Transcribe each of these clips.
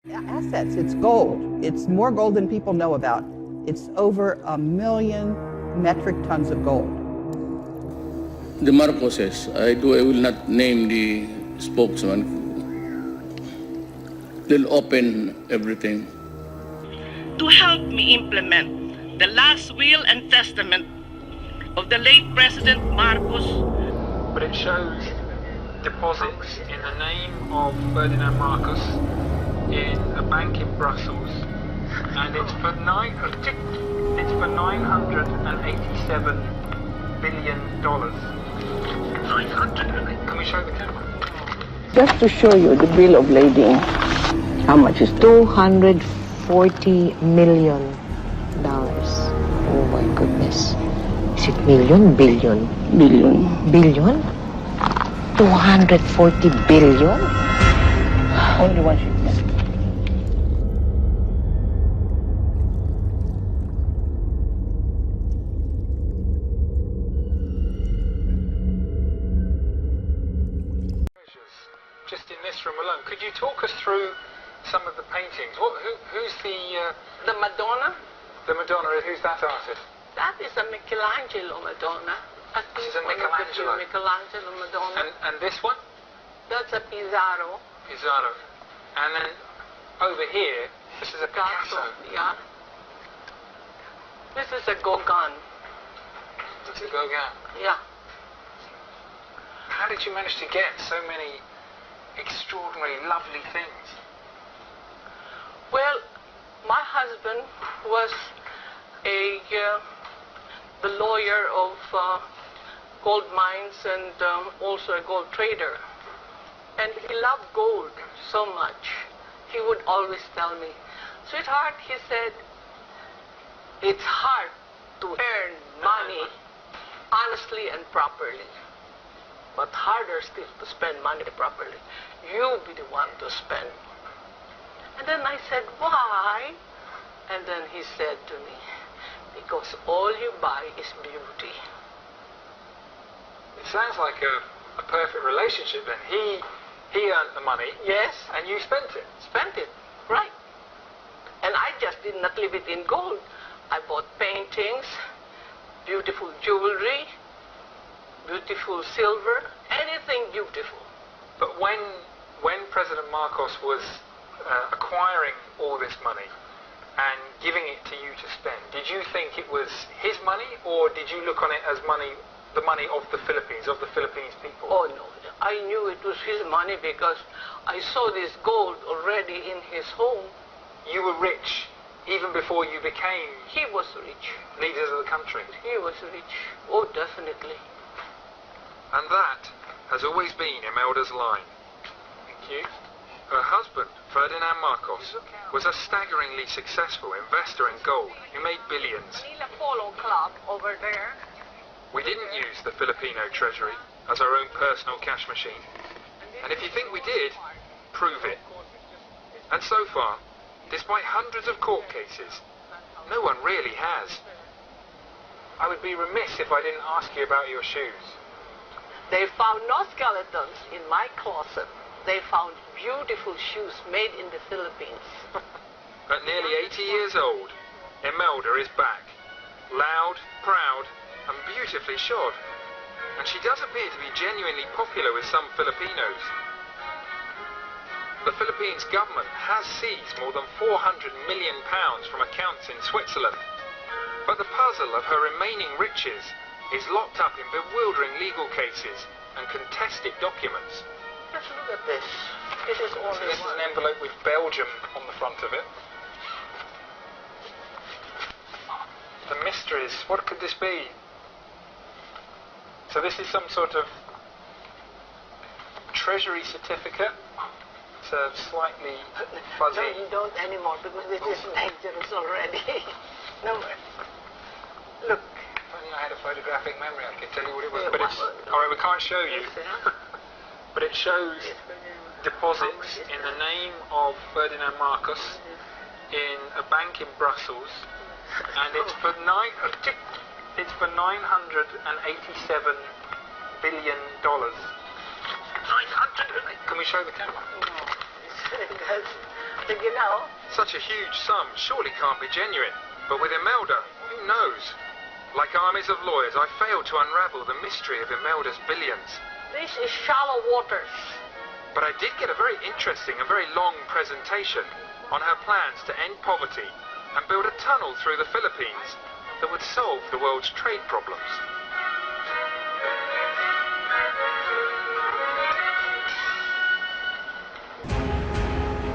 Assets, it's gold. It's more gold than people know about. It's over 1 million metric tons of gold. The Marcoses, I will not name the spokesman. They'll open everything. To help me implement the last will and testament of the late President Marcos. But it shows deposits in the name of Ferdinand Marcos in a bank in Brussels, and it's for $987 billion. 900? Can we show the camera? Just to show you the bill of lading, how much is $240 million. Oh my goodness. Is it million? Billion? billion? Billion? 240 billion? Only one shipment. Just in this room alone, could you talk us through some of the paintings? Who's the Madonna. the Madonna? Who's that artist? That is a Michelangelo Madonna. This is a Michelangelo. Michelangelo Madonna. And this one? That's a Pizarro. Pizarro. And then over here, this is a Picasso. Yeah. This is a Gauguin. It's a Gauguin. Yeah. How did you manage to get so many extraordinary, lovely things? Well, my husband was the lawyer of gold mines and also a gold trader. And he loved gold so much. He would always tell me, "Sweetheart," he said, "it's hard to earn money honestly and properly, but harder still to spend money properly. You be the one to spend." And then I said, "Why?" And then he said to me, "Because all you buy is beauty." It sounds like a perfect relationship then. He earned the money. Yes. And you spent it. Spent it, right. And I just did not leave it in gold. I bought paintings, beautiful jewelry, beautiful silver, anything beautiful. But when President Marcos was acquiring all this money and giving it to you to spend, did you think it was his money, or did you look on it as money, the money of the Philippines, of the Philippines people? Oh no, I knew it was his money because I saw this gold already in his home. You were rich even before you became He was rich. leaders of the country. He was rich. Oh, definitely. And that has always been Imelda's line. Thank you. Her husband, Ferdinand Marcos, was a staggeringly successful investor in gold who made billions. Manila Polo Club over there. We didn't use the Filipino treasury as our own personal cash machine. And if you think we did, prove it. And so far, despite hundreds of court cases, no one really has. I would be remiss if I didn't ask you about your shoes. They found no skeletons in my closet. They found beautiful shoes made in the Philippines. At nearly 80 years old, Imelda is back. Loud, proud, and beautifully shod. And she does appear to be genuinely popular with some Filipinos. The Philippines government has seized more than £400 million from accounts in Switzerland. But the puzzle of her remaining riches is locked up in bewildering legal cases and contested documents. Just look at this. This is only This is one. an envelope with Belgium on the front of it. The mysteries. What could this be? So this is some sort of treasury certificate. It's slightly fuzzy. No, you don't anymore because this is dangerous already. No, look. If only I had a photographic memory, I could tell you what it was. Yeah, But it's all right. We can't show you. But it shows deposits in the name of Ferdinand Marcos in a bank in Brussels, and it's for $987 billion. 900. Can we show the camera? No, Sige na, oh. Such a huge sum surely can't be genuine. But with Imelda, who knows? Like armies of lawyers, I failed to unravel the mystery of Imelda's billions. This is shallow waters. But I did get a very interesting and very long presentation on her plans to end poverty and build a tunnel through the Philippines that would solve the world's trade problems.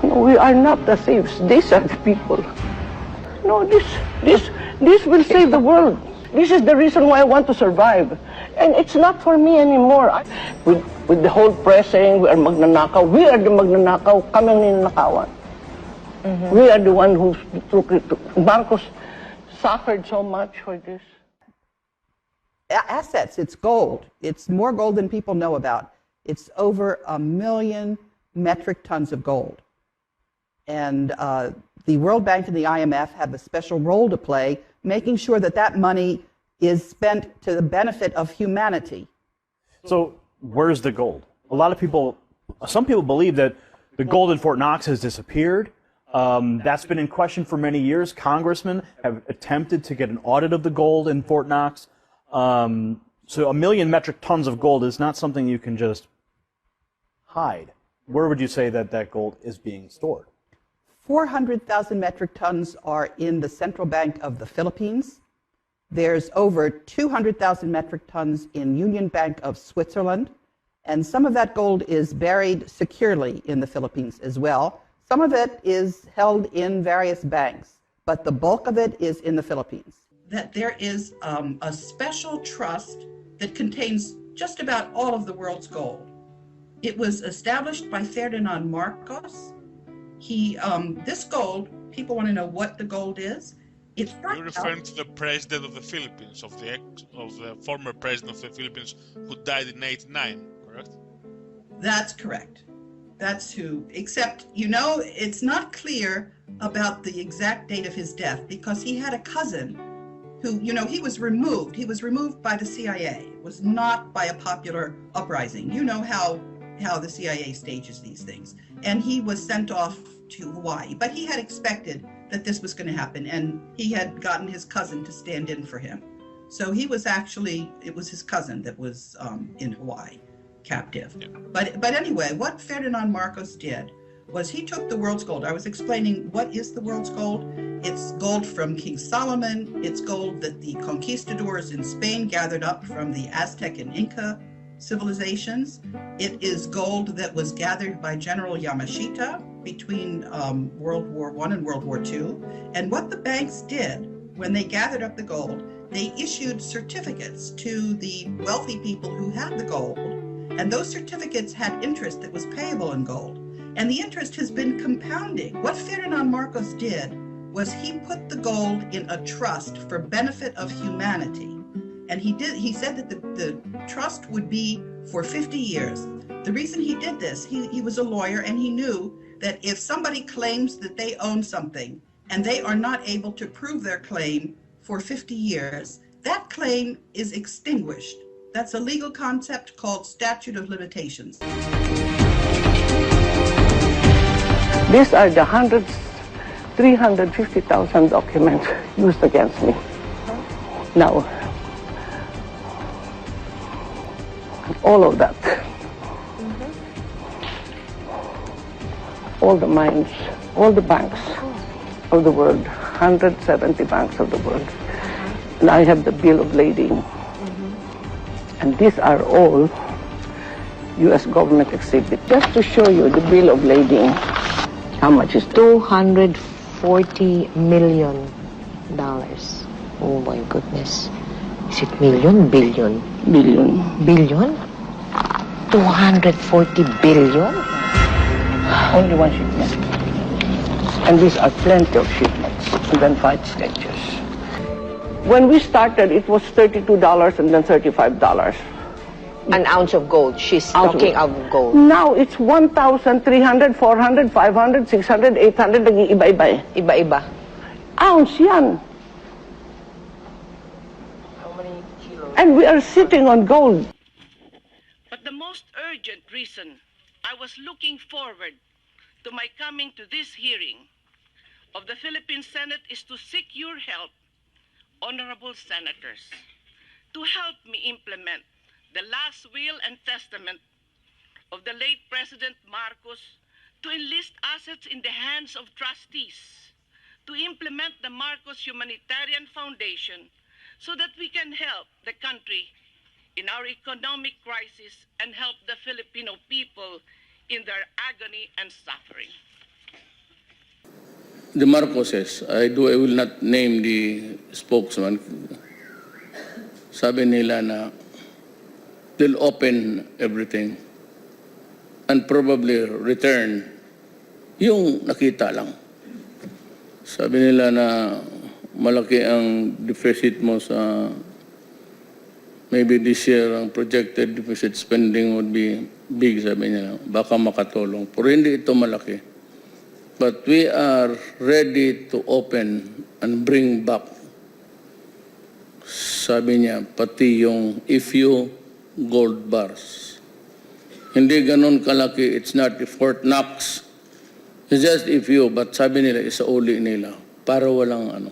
No, we are not the thieves. These are the people. No, this will save the world. This is the reason why I want to survive. And it's not for me anymore. With the whole press saying we are magnanakaw, we are the magnanakaw, kami ang ninanakawan. We are the one who took it. Marcos suffered so much for this. Assets, it's gold. It's more gold than people know about. It's over 1 million metric tons of gold. And the World Bank and the IMF have a special role to play, making sure that that money is spent to the benefit of humanity. So where's the gold? A lot of people, some people believe that the gold in Fort Knox has disappeared. That's been in question for many years. Congressmen have attempted to get an audit of the gold in Fort Knox. So 1 million metric tons of gold is not something you can just hide. Where would you say that that gold is being stored? 400,000 metric tons are in the Central Bank of the Philippines. There's over 200,000 metric tons in Union Bank of Switzerland. And some of that gold is buried securely in the Philippines as well. Some of it is held in various banks, but the bulk of it is in the Philippines. That there is a special trust that contains just about all of the world's gold. It was established by Ferdinand Marcos. This gold, people want to know what the gold is. You're referring to the president of the Philippines, of the former president of the Philippines who died in '89, correct? That's correct. That's who, except, it's not clear about the exact date of his death because he had a cousin who, he was removed. He was removed by the CIA. It was not by a popular uprising. You know how the CIA stages these things. And he was sent off to Hawaii. But he had expected that this was going to happen, and he had gotten his cousin to stand in for him. So he was it was his cousin that was in Hawaii, captive. Yeah. But anyway, what Ferdinand Marcos did was he took the world's gold. I was explaining what is the world's gold. It's gold from King Solomon. It's gold that the conquistadors in Spain gathered up from the Aztec and Inca civilizations. It is gold that was gathered by General Yamashita between World War I and World War II. And what the banks did when they gathered up the gold, they issued certificates to the wealthy people who had the gold. And those certificates had interest that was payable in gold. And the interest has been compounding. What Ferdinand Marcos did was he put the gold in a trust for benefit of humanity. And he said that the trust would be for 50 years. The reason he did this, he was a lawyer, and he knew that if somebody claims that they own something and they are not able to prove their claim for 50 years, that claim is extinguished. That's a legal concept called statute of limitations. These are the 350,000 documents used against me. Now, all of that. All the mines, all the banks of the world, 170 banks of the world. And I have the bill of lading. And these are all U.S. government exhibits. Just to show you the bill of lading, how much is $240 million. Oh my goodness. Is it million? Billion? Billion. Billion? 240 billion? Only one shipment. And these are plenty of shipments, and then 5 sketches. When we started, it was $32 and then $35. An ounce of gold. She's talking of gold. Now it's 1,300, 400, 500, 600, 800, nag-iiba-iba eh. Iba-iba. Ounce yan. How many kilos? And we are sitting on gold. But the most urgent reason I was looking forward to my coming to this hearing of the Philippine Senate is to seek your help, honorable senators, to help me implement the last will and testament of the late President Marcos to enlist assets in the hands of trustees, to implement the Marcos Humanitarian Foundation so that we can help the country in our economic crisis and help the Filipino people in their agony and suffering. The Marcoses, I will not name the spokesman. Sabi nila na they'll open everything and probably return yung nakita lang. Sabi nila na malaki ang deficit mo sa maybe this year ang projected deficit spending would be big, sabi nila. Baka makatulong. Pero hindi ito malaki. But we are ready to open and bring back, sabi niya, pati yung IFU gold bars. Hindi ganun kalaki. It's not the Fort Knox. It's just IFU. But sabi nila, isauli nila. Para walang ano.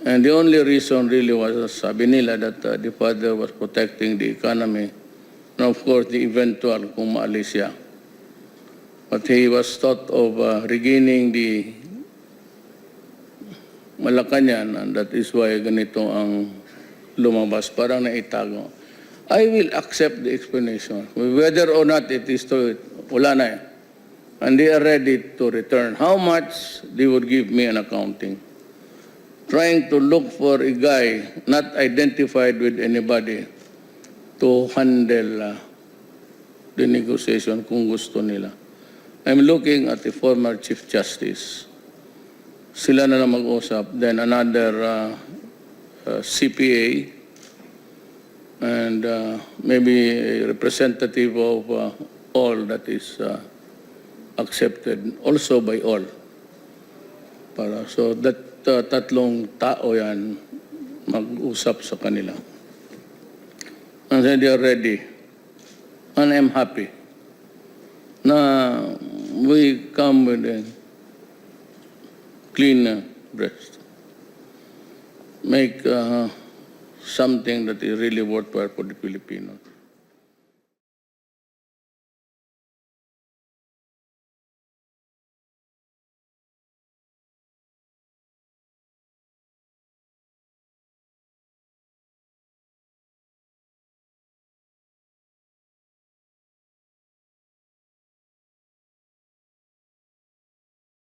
And the only reason really was, sabi nila, that the father was protecting the economy. And of course, the eventual kung maalis siya. But he was thought of regaining the Malacanang, and that is why ganito ang lumabas, parang naitago. I will accept the explanation. Whether or not it is true, wala na eh. And they are ready to return. How much they would give me an accounting. Trying to look for a guy not identified with anybody to handle the negotiation kung gusto nila. I'm looking at the former Chief Justice. Sila na lang mag-usap. Then another CPA and maybe a representative of all that is accepted also by all. So that tatlong tao yan mag-usap sa kanila. And then they are ready. And I'm happy na we come with a clean breast. Make something that is really worthwhile for the Filipinos.